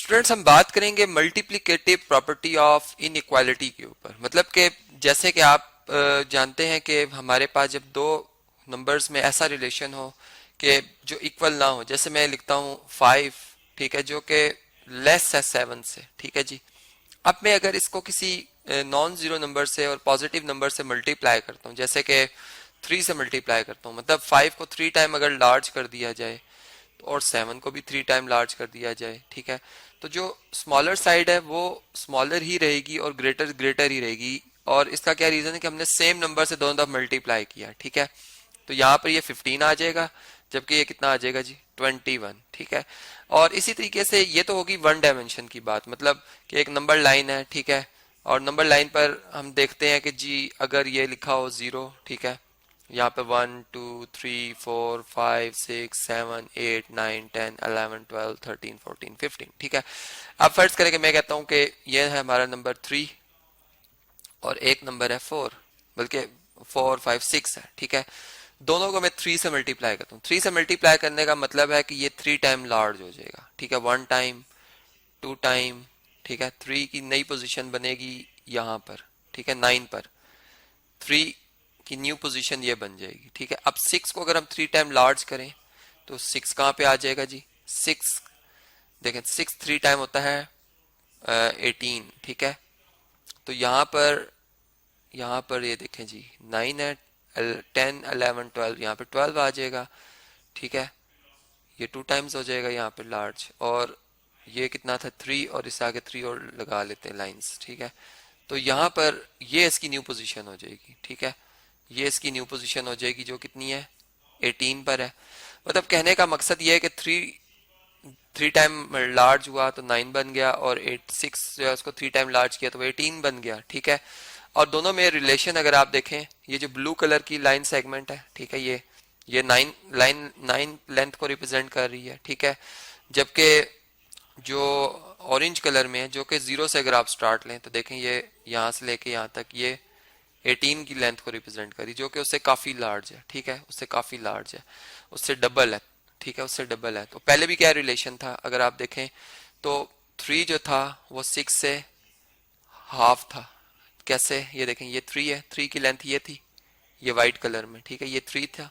Students हम बात करेंगे मल्टीप्लिकेटिव प्रॉपर्टी ऑफ इनइक्वालिटी के ऊपर। मतलब कि जैसे कि आप जानते हैं कि हमारे पास जब दो नंबर्स में ऐसा रिलेशन हो कि जो इक्वल ना हो, जैसे मैं लिखता हूँ 5, ठीक है, जो कि लेस है 7 से, ठीक है जी। अब मैं अगर इसको किसी नॉन जीरो नंबर से और पॉजिटिव नंबर से मल्टीप्लाई करता हूँ, जैसे कि 3 से मल्टीप्लाई करता हूँ, मतलब 5 को 3 टाइम अगर लार्ज कर दिया जाए और 7 को भी 3 टाइम लार्ज कर दिया जाए, ठीक है, तो जो स्मॉलर साइड है वो स्मॉलर ही रहेगी और ग्रेटर ग्रेटर ही रहेगी। और इसका क्या रीजन है कि हमने सेम नंबर से दोनों तरफ मल्टीप्लाई किया, ठीक है। तो यहाँ पर ये 15 आ जाएगा, जबकि ये कितना आ जाएगा जी, 21, ठीक है। और इसी तरीके से ये तो होगी वन डायमेंशन की बात, मतलब कि एक नंबर लाइन है, ठीक है, और नंबर लाइन पर हम देखते हैं कि जी अगर ये लिखा हो 0, ठीक है, यहाँ पे 1 2 3 4 5 6 7 8 9 10 11 12 13 14 15, ठीक है। अब फर्ज करें कि मैं कहता हूँ कि ये है हमारा नंबर 3 और एक नंबर है 4, बल्कि 4 5 6 है, ठीक है। दोनों को मैं 3 से मल्टीप्लाई करता हूँ। 3 से मल्टीप्लाई करने का मतलब है कि ये 3 टाइम लार्ज हो जाएगा, ठीक है, 1 टाइम, 2 टाइम, ठीक है। 3 की नई पोजीशन बनेगी यहाँ पर, ठीक है, 9 पर 3 की न्यू पोजीशन ये बन जाएगी, ठीक है। अब 6 को अगर हम 3 टाइम लार्ज करें तो 6 कहाँ पे आ जाएगा जी, 6 देखें 6 3 टाइम होता है 18, ठीक है। तो यहाँ पर ये देखें जी 9 है, 10 11 12, यहाँ पे 12 आ जाएगा, ठीक है। ये 2 टाइम्स हो जाएगा यहाँ पे लार्ज, और ये कितना था 3, और इससे आगे 3 और लगा लेते हैं लाइंस, ठीक है। तो यहाँ पर ये इसकी न्यू पोजीशन हो जाएगी, ठीक है, ये इसकी न्यू पोजीशन हो जाएगी जो कितनी है, 18 पर है। मतलब कहने का मकसद ये है कि 3 टाइम लार्ज हुआ तो 9 बन गया, और 6 जो है उसको 3 टाइम लार्ज किया तो वो 18 बन गया, ठीक है। और दोनों में रिलेशन अगर आप देखें, ये जो ब्लू कलर की लाइन सेगमेंट है, ठीक है, ये 9 लेंथ को रिप्रेजेंट कर रही है, ठीक है। जबकि जो ऑरेंज कलर में है, जो कि 0 से अगर आप स्टार्ट लें तो देखें ये यहाँ से लेके यहाँ तक ये 18 की लेंथ को रिप्रेजेंट करी, जो कि उससे काफी लार्ज है, ठीक है, उससे काफी लार्ज है, उससे डबल है, ठीक है, उससे डबल है। तो पहले भी क्या रिलेशन था अगर आप देखें तो 3 जो था वो 6 से हाफ था। कैसे, ये देखें ये 3 है, 3 की लेंथ ये थी, ये वाइट कलर में, ठीक है, ये 3 था।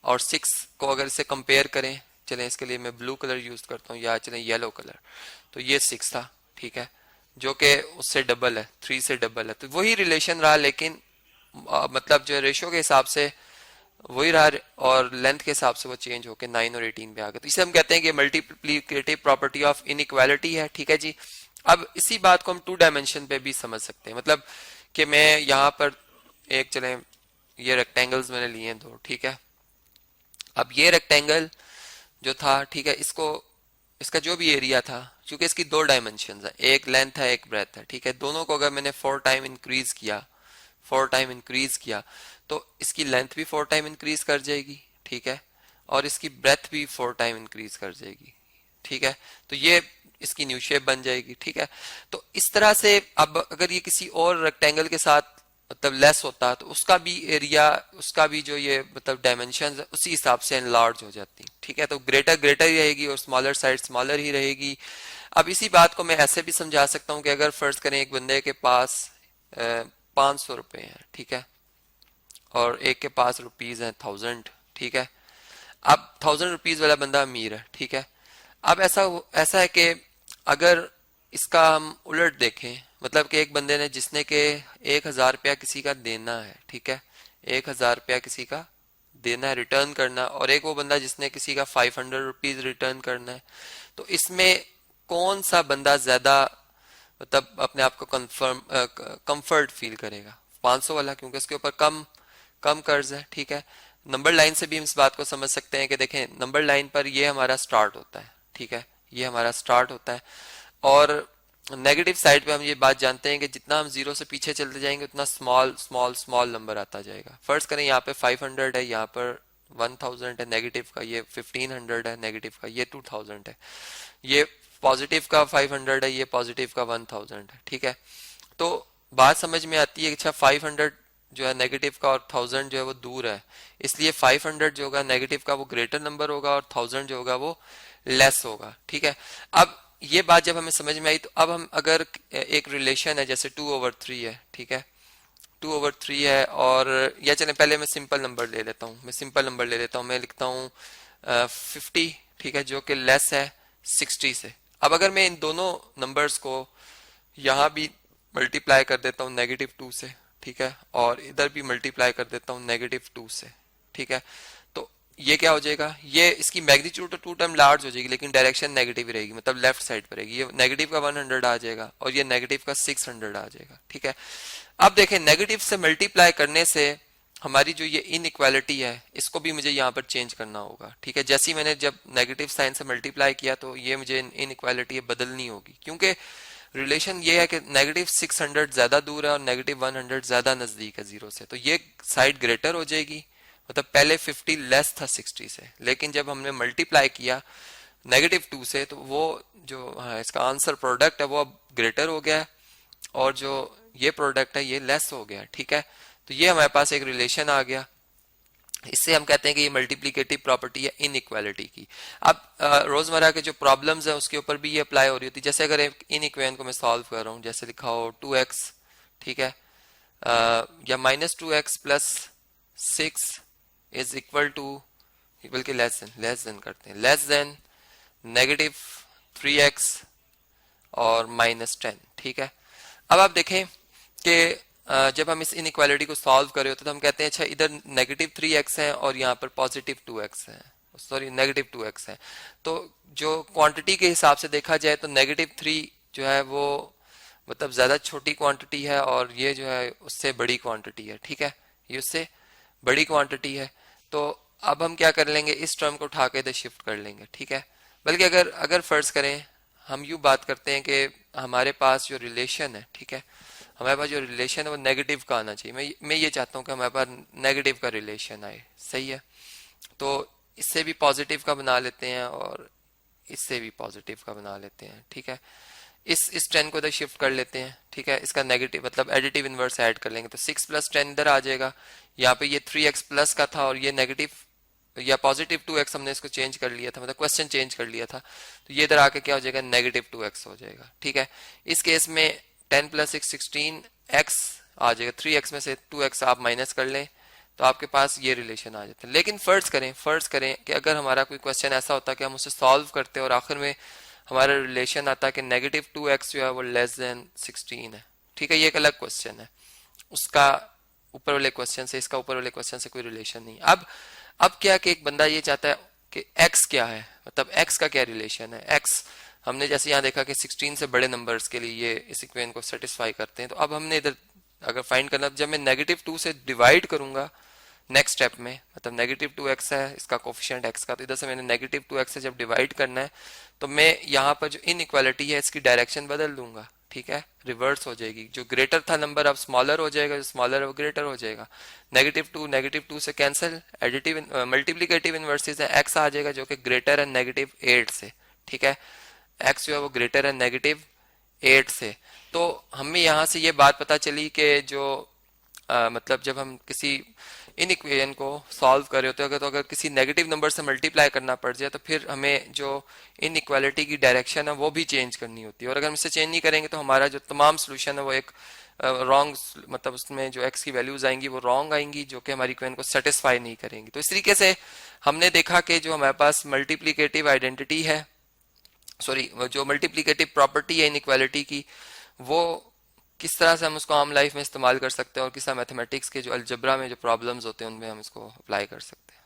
और 6 को अगर इसे कंपेयर करें, चलें इसके लिए मैं ब्लू कलर यूज करता हूँ या चलें येलो कलर, तो ये 6 था, ठीक है, जो कि उससे डबल है, 3 से डबल है। तो वही रिलेशन रहा, लेकिन मतलब जो रेशो के हिसाब से वही रहा, और लेंथ के हिसाब से वो चेंज होकर 9 और 18 पे आ गया। तो इसे हम कहते हैं कि मल्टीप्लिकेटिव प्रॉपर्टी ऑफ इनइक्वालिटी है, ठीक है जी। अब इसी बात को हम 2 डायमेंशन पे भी समझ सकते हैं, मतलब कि मैं यहाँ पर एक चलें ये रेक्टेंगल्स मैंने लिए हैं 2, ठीक है। अब ये रेक्टेंगल जो था, ठीक है, इसको इसका जो भी एरिया था, क्योंकि इसकी 2 डायमेंशन है, एक लेंथ है एक ब्रेथ है, ठीक है, दोनों को अगर मैंने 4 टाइम इंक्रीज किया, 4 टाइम इंक्रीज किया, तो इसकी लेंथ भी 4 टाइम इंक्रीज कर जाएगी, ठीक है, और इसकी ब्रेथ भी 4 टाइम इंक्रीज कर जाएगी, ठीक है। तो ये इसकी न्यू शेप बन जाएगी, ठीक है। तो इस तरह से अब अगर ये किसी और रेक्टेंगल के साथ मतलब लेस होता तो उसका भी एरिया, उसका भी जो ये मतलब डायमेंशन उसी हिसाब से एनलार्ज हो जाती, ठीक है। तो ग्रेटर ग्रेटर ही रहेगी और स्मॉलर साइड स्मॉलर ही रहेगी। अब इसी बात को मैं ऐसे भी समझा सकता हूँ कि अगर फर्ज करें एक बंदे के पास 500 रुपए हैं, ठीक है, और एक के पास रुपीज हैं 1000, ठीक है। अब 1000 रुपीज वाला बंदा अमीर है, ठीक है। अब ऐसा है कि अगर इसका हम उलट देखें, मतलब कि एक बंदे ने जिसने के 1000 रुपया किसी का देना है, ठीक है, 1000 रुपया किसी का देना है, रिटर्न करना, और एक वो बंदा जिसने किसी का 500 रुपीज रिटर्न करना है। तो इसमें कौन सा बंदा ज्यादा मतलब अपने आप को कंफर्ट फील करेगा, 500 वाला, क्योंकि उसके ऊपर कम कम कर्ज है, ठीक है। नंबर लाइन से भी हम इस बात को समझ सकते हैं कि देखें नंबर लाइन पर ये हमारा स्टार्ट होता है, ठीक है, ये हमारा स्टार्ट होता है, और नेगेटिव साइड पे हम ये बात जानते हैं कि जितना हम 0 से पीछे चलते जाएंगे उतना स्मॉल स्मॉल स्मॉल नंबर आता जाएगा। फर्स्ट करें यहाँ पे 500 है, यहाँ पर 1000 है नेगेटिव का, ये 1500 है नेगेटिव का, ये 2000 है, ये पॉजिटिव का 500 है, ये पॉजिटिव का 1000 है, ठीक है। तो बात समझ में आती है कि अच्छा 500 जो है नेगेटिव का और 1000 जो है वो दूर है, इसलिए 500 जो होगा नेगेटिव का वो ग्रेटर नंबर होगा और 1000 जो होगा वो लेस होगा, ठीक है। अब ये बात जब हमें समझ में आई तो अब हम अगर एक रिलेशन है जैसे 2/3 है, ठीक है, 2/3 है, और या चले पहले मैं सिंपल नंबर ले लेता हूँ, मैं लिखता हूँ 50, ठीक है, जो कि लेस है 60 से। अब अगर मैं इन दोनों नंबर्स को यहाँ भी मल्टीप्लाई कर देता हूँ -2 से, ठीक है, और इधर भी मल्टीप्लाई कर देता हूँ -2 से, ठीक है, तो ये क्या हो जाएगा, ये इसकी मैग्नीट्यूड तो 2 टाइम लार्ज हो जाएगी लेकिन डायरेक्शन नेगेटिव रहेगी, मतलब लेफ्ट साइड पर रहेगी। ये नेगेटिव का 100 आ जाएगा और ये नेगेटिव का 600 आ जाएगा, ठीक है। अब देखें नेगेटिव से मल्टीप्लाई करने से हमारी जो ये इनइक्वालिटी है इसको भी मुझे यहाँ पर चेंज करना होगा, ठीक है। जैसे ही मैंने जब नेगेटिव साइन से मल्टीप्लाई किया तो ये मुझे इनइक्वालिटी बदलनी होगी, क्योंकि रिलेशन ये है कि -600 ज्यादा दूर है और -100 ज्यादा नजदीक है जीरो से, तो ये साइड ग्रेटर हो जाएगी। मतलब पहले 50 लेस था 60 से, लेकिन जब हमने मल्टीप्लाई किया -2 से तो वो जो इसका आंसर प्रोडक्ट है वो अब ग्रेटर हो गया है और जो ये प्रोडक्ट है ये लेस हो गया, ठीक है। तो ये हमारे पास एक रिलेशन आ गया, इससे हम कहते हैं कि ये मल्टीप्लिकेटिव प्रॉपर्टी है इनइक्वालिटी की। अब रोजमर्रा के जो प्रॉब्लम्स है उसके ऊपर भी ये अप्लाई हो रही होती है। जैसे अगर एक इनइक्वेशन को मैं सॉल्व कर रहा हूँ, जैसे लिखा हो 2x, ठीक है, या -2x plus 6 is equal to, बल्कि लेस देन करते हैं, लेस देन -3x और -10, ठीक है। अब आप देखें कि जब हम इस इनइक्वालिटी को सॉल्व कर रहे होते तो हम कहते हैं अच्छा इधर -3x है और यहाँ पर +2x है, सॉरी -2x है, तो जो क्वांटिटी के हिसाब से देखा जाए तो -3 जो है वो मतलब ज्यादा छोटी क्वांटिटी है और ये जो है उससे बड़ी क्वांटिटी है, ठीक है, ये उससे बड़ी क्वांटिटी है। तो अब हम क्या कर लेंगे, इस टर्म को उठा के इधर शिफ्ट कर लेंगे, ठीक है। बल्कि अगर अगर फर्ज करें हम यूं बात करते हैं कि हमारे पास जो रिलेशन है, ठीक है, हमारे पास जो रिलेशन है वो नेगेटिव का आना चाहिए। मैं ये चाहता हूँ कि हमारे पास नेगेटिव का रिलेशन आए, सही है। तो इससे भी पॉजिटिव का बना लेते हैं और इससे भी पॉजिटिव का बना लेते हैं, ठीक है। इस 10 को इधर शिफ्ट कर लेते हैं, ठीक है, इसका नेगेटिव मतलब एडिटिव इनवर्स ऐड कर लेंगे तो 6 + 10 इधर आ जाएगा। यहाँ पे ये 3x प्लस का था और ये नेगेटिव या पॉजिटिव 2x हमने इसको चेंज कर लिया था, मतलब क्वेश्चन चेंज कर लिया था, तो ये इधर आके क्या हो जाएगा, -2x हो जाएगा, ठीक है। इस केस में 10 + 6 16x आ जाएगा, 3x में से 2x आप माइनस कर लें तो आपके पास ये रिलेशन आ जाता है। लेकिन फर्ज करें कि अगर हमारा कोई क्वेश्चन ऐसा होता कि हम उसे सॉल्व करते और आखिर में हमारा रिलेशन आता कि -2x जो है वो <16 है, ठीक है, ये एक अलग क्वेश्चन है, उसका ऊपर वाले क्वेश्चन से इसका ऊपर वाले क्वेश्चन से कोई रिलेशन नहीं। अब क्या कि एक बंदा ये चाहता है कि x क्या है, मतलब x का क्या रिलेशन है। x हमने जैसे यहाँ देखा कि 16 से बड़े नंबर्स के लिए ये इस इक्वेशन को सेटिस्फाई करते हैं, तो अब हमने इधर अगर फाइंड करना, जब मैं -2 से डिवाइड करूंगा नेक्स्ट स्टेप में, मतलब -2x है इसका कोफिशिएंट x का, तो इधर से मैंने -2x से जब डिवाइड करना है तो मैं यहाँ पर जो इनइक्वालिटी है इसकी डायरेक्शन बदल दूंगा, ठीक है, रिवर्स हो जाएगी। जो ग्रेटर था नंबर अब स्मॉलर हो जाएगा, जो स्मॉलर है वो ग्रेटर हो जाएगा। -2 से कैंसिल, एडिटिव मल्टीप्लिकेटिव इनवर्सेस है, x आ जाएगा जो कि ग्रेटर है -8 से, ठीक है, x जो है वो ग्रेटर है -8 से। तो हमें यहाँ से ये बात पता चली कि जो मतलब जब हम किसी इन इक्वेशन को सॉल्व कर रहे होते हैं तो अगर किसी नेगेटिव नंबर से मल्टीप्लाई करना पड़ जाए तो फिर हमें जो इन इक्वालिटी की डायरेक्शन है वो भी चेंज करनी होती है, और अगर हम इसे चेंज नहीं करेंगे तो हमारा जो तमाम सोल्यूशन है वो एक रॉन्ग, मतलब उसमें जो x की वैल्यूज आएंगी वो रॉन्ग आएंगी जो कि हमारी इक्वेशन को सेटिस्फाई नहीं करेंगी। तो इस तरीके से हमने देखा कि जो हमारे पास मल्टीप्लिकेटिव आइडेंटिटी है, सॉरी जो मल्टीप्लिकेटिव प्रॉपर्टी है इनइक्वालिटी की, वो किस तरह से हम उसको आम लाइफ में इस्तेमाल कर सकते हैं और किस तरह मैथमेटिक्स के जो अलजबरा में जो प्रॉब्लम्स होते हैं उनमें हम इसको अप्लाई कर सकते हैं।